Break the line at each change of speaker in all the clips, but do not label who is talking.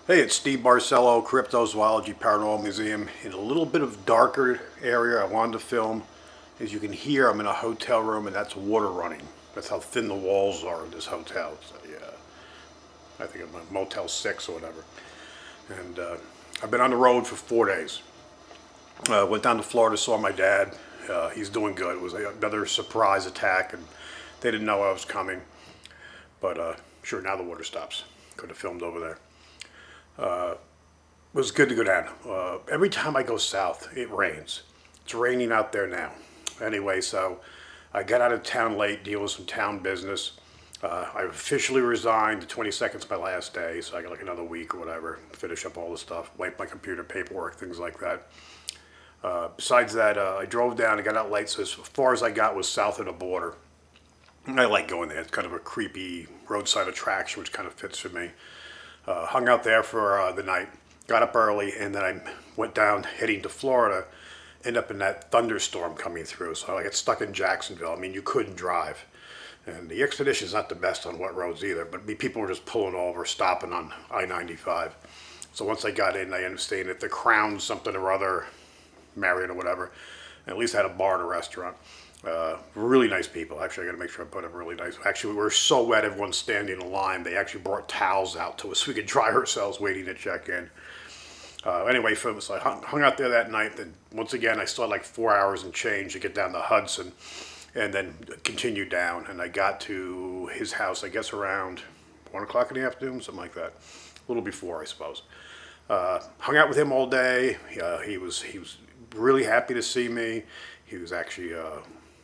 Hey, it's Steve Barcelo, Cryptozoology Paranormal Museum. In a little bit of darker area I wanted to film. As you can hear, I'm in a hotel room and that's water running. That's how thin the walls are in this hotel. So, I think I'm at Motel 6 or whatever. And I've been on the road for 4 days. Went down to Florida, saw my dad. He's doing good. It was another surprise attack and they didn't know I was coming. But sure, now the water stops. Could have filmed over there. It was good to go down. Every time I go south, it rains. It's raining out there now. Anyway, so I got out of town late, deal with some town business. I officially resigned. The 22nd is my last day, so I got like another week or whatever, finish up all the stuff, wipe my computer, paperwork, things like that. Besides that, I drove down and got out late, so as far as I got was south of the border. I like going there. It's kind of a creepy roadside attraction, which kind of fits for me. Hung out there for the night, got up early, and then I went down heading to Florida, ended up in that thunderstorm coming through, so I got stuck in Jacksonville. I mean, you couldn't drive. And the Expedition is not the best on wet roads either, but people were just pulling over, stopping on I-95. So once I got in, I ended up staying at the Crown something or other, Marriott or whatever. And at least I had a bar and a restaurant. Really nice people. Actually, I got to make sure I put them really nice. Actually, we were so wet, everyone's standing in line. They actually brought towels out to us so we could dry ourselves waiting to check in. Anyway, so I hung out there that night. Then once again, I still had like 4 hours and change to get down to Hudson and then continued down. And I got to his house, I guess, around 1 o'clock in the afternoon, something like that. A little before, I suppose. Hung out with him all day. He was really happy to see me. He was actually a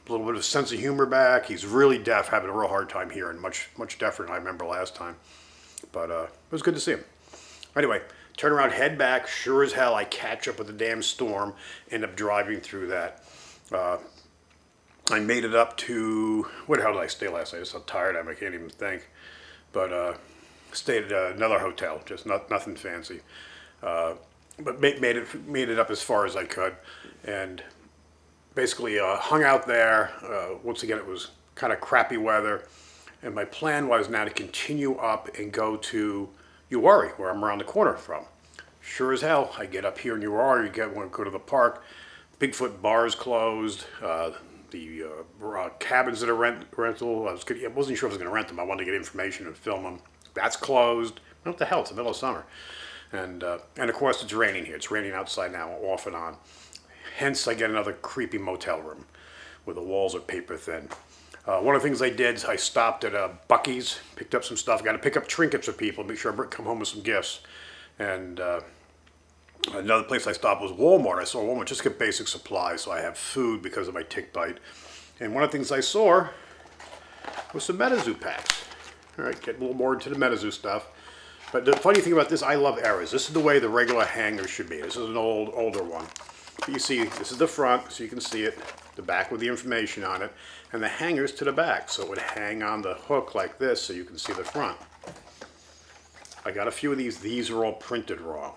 little bit of a sense of humor back. He's really deaf, having a real hard time hearing, much deafer than I remember last time. But it was good to see him. Anyway, turn around, head back. Sure as hell, I catch up with the damn storm. End up driving through that. I made it up to, where the hell did I stay last night? I'm so tired, I can't even think. But stayed at another hotel, just nothing fancy. But made it up as far as I could, and basically hung out there. Once again, it was kind of crappy weather, and my plan was now to continue up and go to Uwharrie, where I'm around the corner from. Sure as hell, I get up here in Uwharrie, want to go to the park. Bigfoot bar is closed. The cabins that are rental, I wasn't sure if I was going to rent them. I wanted to get information and film them. That's closed. What the hell? It's the middle of summer. And of course, it's raining here. It's raining outside now, off and on. Hence, I get another creepy motel room where the walls are paper thin. One of the things I did, I stopped at Buc-ee's, picked up some stuff. Got to pick up trinkets for people, make sure I come home with some gifts. And another place I stopped was Walmart. I saw Walmart just get basic supplies, so I have food because of my tick bite. And one of the things I saw was some MetaZoo packs. All right, get a little more into the MetaZoo stuff. But the funny thing about this, I love errors. This is the way the regular hanger should be. This is an older one. But you see, this is the front, so you can see it. The back with the information on it. And the hanger's to the back, so it would hang on the hook like this so you can see the front. I got a few of these. These are all printed wrong.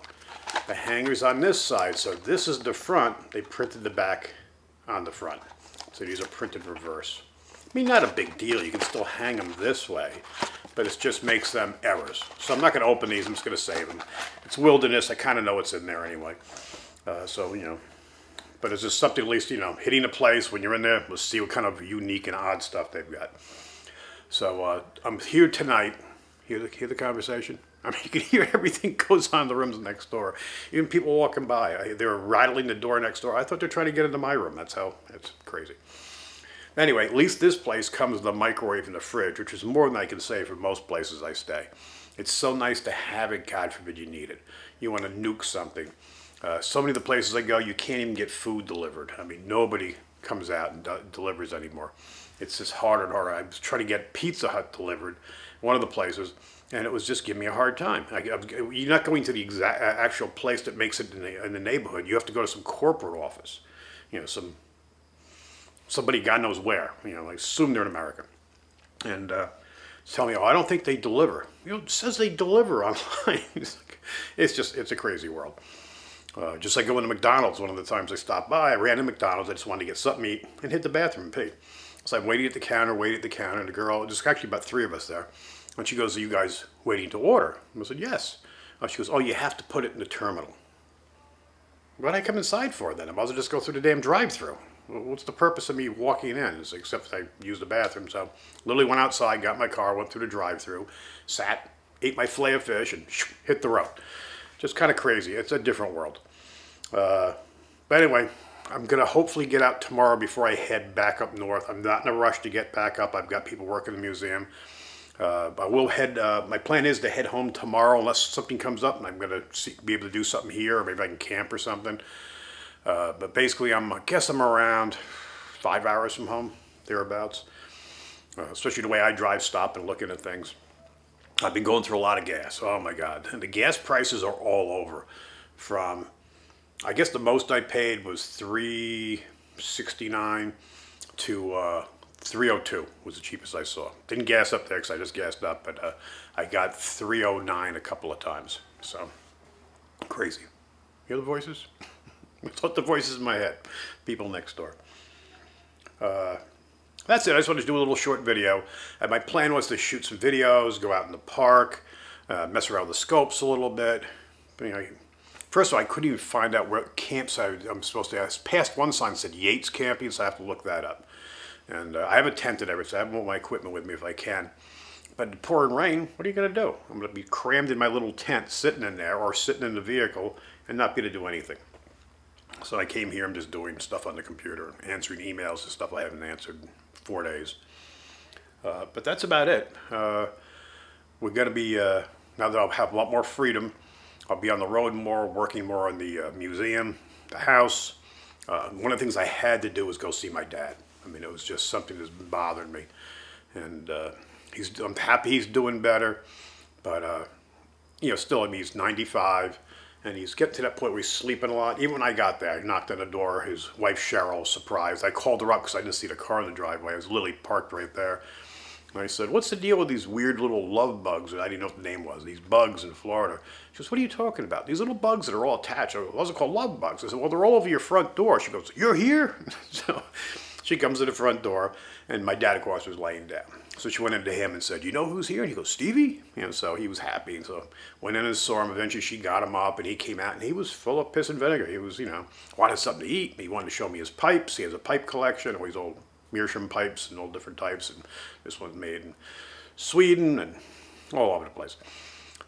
The hanger's on this side, so this is the front. They printed the back on the front. So these are printed reverse. I mean, not a big deal. You can still hang them this way. But it just makes them errors. So I'm not going to open these. I'm just going to save them. It's wilderness. I kind of know what's in there anyway. So, but it's just something at least, hitting a place when you're in there. Let's see what kind of unique and odd stuff they've got. So I'm here tonight. Hear the conversation? I mean, you can hear everything goes on in the rooms next door. Even people walking by. They were rattling the door next door. I thought they were trying to get into my room. It's crazy. Anyway, at least this place comes with a microwave and a fridge, which is more than I can say for most places I stay. It's so nice to have it, God forbid you need it. You want to nuke something. So many of the places I go, you can't even get food delivered. I mean, nobody comes out and delivers anymore. It's just harder and harder. I was trying to get Pizza Hut delivered, one of the places, and it was just giving me a hard time. You're not going to the actual place that makes it in the neighborhood. You have to go to some corporate office, somebody God knows where, I assume they're in America. And tell me, oh, I don't think they deliver. It says they deliver online. It's a crazy world. Just like going to McDonald's, one of the times I stopped by, I ran to McDonald's, I just wanted to get something to eat and hit the bathroom and pee. So I'm waiting at the counter, and the girl, there's actually about 3 of us there, and she goes, are you guys waiting to order? And I said, yes. Oh, she goes, oh, you have to put it in the terminal. What did I come inside for then? I might as well just go through the damn drive-through. What's the purpose of me walking in? Except I used the bathroom. So literally went outside, got my car, went through the drive-through, sat, ate my fillet of fish, and hit the road. Just kind of crazy. It's a different world. But anyway, I'm going to hopefully get out tomorrow before I head back up north. I'm not in a rush to get back up. I've got people working in the museum. I will head, my plan is to head home tomorrow unless something comes up and I'm going to be able to do something here, or maybe I can camp or something. But basically, I guess I'm around 5 hours from home, thereabouts. Especially the way I drive, stop and looking at things. I've been going through a lot of gas. Oh my God. And the gas prices are all over. From, I guess the most I paid was $3.69 to 302 was the cheapest I saw. Didn't gas up there because I just gassed up, but I got 309 a couple of times. So, crazy. You hear the voices? I thought the voices in my head. People next door. That's it. I just wanted to do a little short video. My plan was to shoot some videos, go out in the park, mess around with the scopes a little bit. But, you know, first of all, I couldn't even find out where campsite I'm supposed to ask. Past one sign said Yates Camping, so I have to look that up. And I have a tent and everything, so I have all my equipment with me if I can. But pouring rain, what are you going to do? I'm going to be crammed in my little tent, sitting in there, or sitting in the vehicle, and not be able to do anything. So I came here, I'm just doing stuff on the computer, answering emails and stuff I haven't answered in 4 days. But that's about it. We're going to be, now that I'll have a lot more freedom, I'll be on the road more, working more on the museum, the house. One of the things I had to do was go see my dad. I mean, it was just something that's been bothering me. And I'm happy he's doing better. But, you know, still, I mean, he's 95. And he's getting to that point where he's sleeping a lot. Even when I got there, I knocked on the door. His wife, Cheryl, surprised. I called her up because I didn't see the car in the driveway. It was literally parked right there. And I said, what's the deal with these weird little love bugs? I didn't know what the name was. These bugs in Florida. She goes, what are you talking about? These little bugs that are all attached. I go, those are called love bugs. I said, well, they're all over your front door. She goes, you're here? So she comes to the front door, and my dad, of course, was laying down. So she went into him and said, you know who's here? And he goes, Stevie? You know, so he was happy. And so went in and saw him. Eventually she got him up and he came out and he was full of piss and vinegar. He was, you know, wanted something to eat. He wanted to show me his pipes. He has a pipe collection, all these old Meerschaum pipes and all different types. And this one's made in Sweden and all over the place.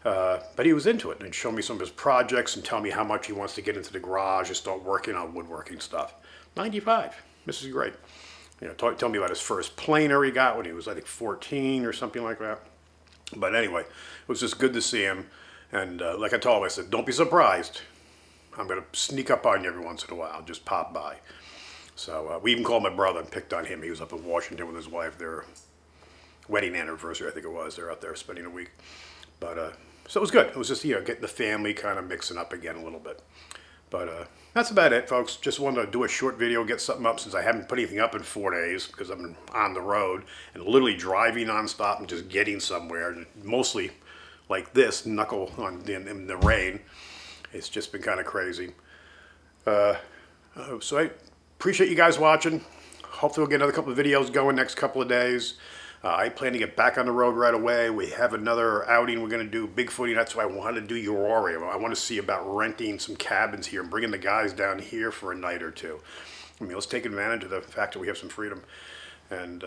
But he was into it and showed me some of his projects and tell me how much he wants to get into the garage and start working on woodworking stuff. 95. This is great. You know, tell me about his first planer he got when he was, I think, 14 or something like that. But anyway, it was just good to see him. And like I told him, I said, don't be surprised. I'm going to sneak up on you every once in a while, just pop by. So we even called my brother and picked on him. He was up in Washington with his wife. Their wedding anniversary, I think it was. They're out there spending a week. But so it was good. It was just, you know, getting the family kind of mixing up again a little bit. But that's about it, folks. Just wanted to do a short video, get something up since I haven't put anything up in 4 days because I've been on the road and literally driving nonstop and just getting somewhere. Mostly like this, knuckle on in the rain. It's just been kind of crazy. So I appreciate you guys watching. Hopefully we'll get another couple of videos going next couple of days. I plan to get back on the road right away. We have another outing we're going to do, Bigfooting. That's why I wanted to do Aurora. I want to see about renting some cabins here and bringing the guys down here for a night or two. I mean, let's take advantage of the fact that we have some freedom. And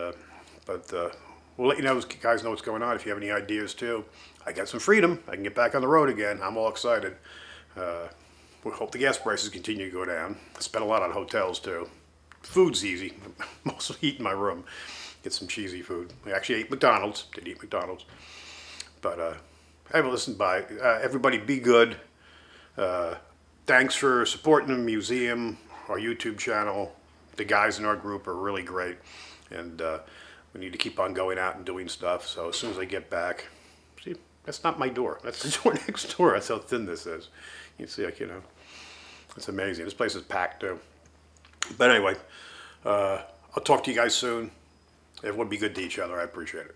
we'll let you know, guys know what's going on. If you have any ideas too, I got some freedom. I can get back on the road again. I'm all excited. We hope the gas prices continue to go down. I spent a lot on hotels too. Food's easy. Mostly eat in my room. Get some cheesy food. I actually ate McDonald's. Did eat McDonald's. But hey, well, listen, bye. Everybody be good. Thanks for supporting the museum, our YouTube channel. The guys in our group are really great. And we need to keep on going out and doing stuff. So as soon as I get back, see, that's not my door. That's the door next door. That's how thin this is. You see, like, you know, it's amazing. This place is packed too. But anyway, I'll talk to you guys soon. Everyone be good to each other. I appreciate it.